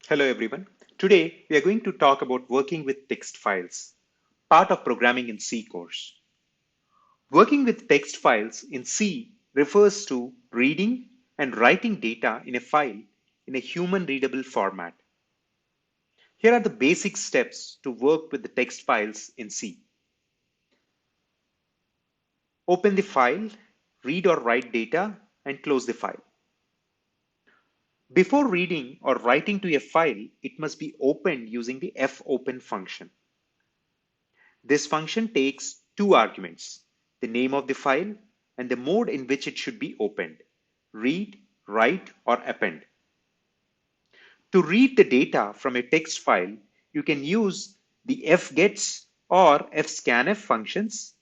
Hello everyone. Today we are going to talk about working with text files, part of programming in C course. Working with text files in C refers to reading and writing data in a file in a human readable format. Here are the basic steps to work with the text files in C. Open the file, read or write data, and close the file. Before reading or writing to a file, it must be opened using the fopen function. This function takes two arguments, the name of the file and the mode in which it should be opened, read, write, or append. To read the data from a text file, you can use the fgets or fscanf functions.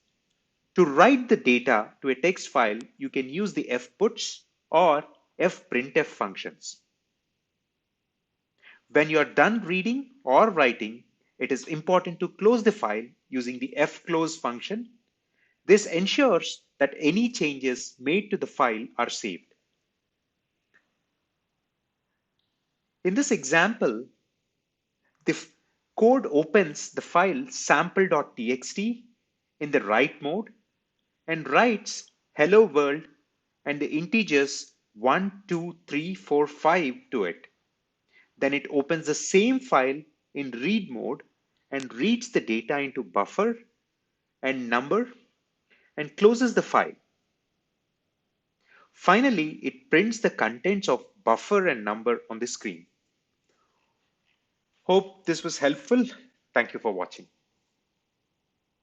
To write the data to a text file, you can use the fputs or fprintf functions. When you are done reading or writing, it is important to close the file using the fclose function. This ensures that any changes made to the file are saved. In this example, the code opens the file sample.txt in the write mode and writes hello world and the integers 1, 2, 3, 4, 5 to it. Then it opens the same file in read mode and reads the data into buffer and number and closes the file. Finally, it prints the contents of buffer and number on the screen. Hope this was helpful. Thank you for watching.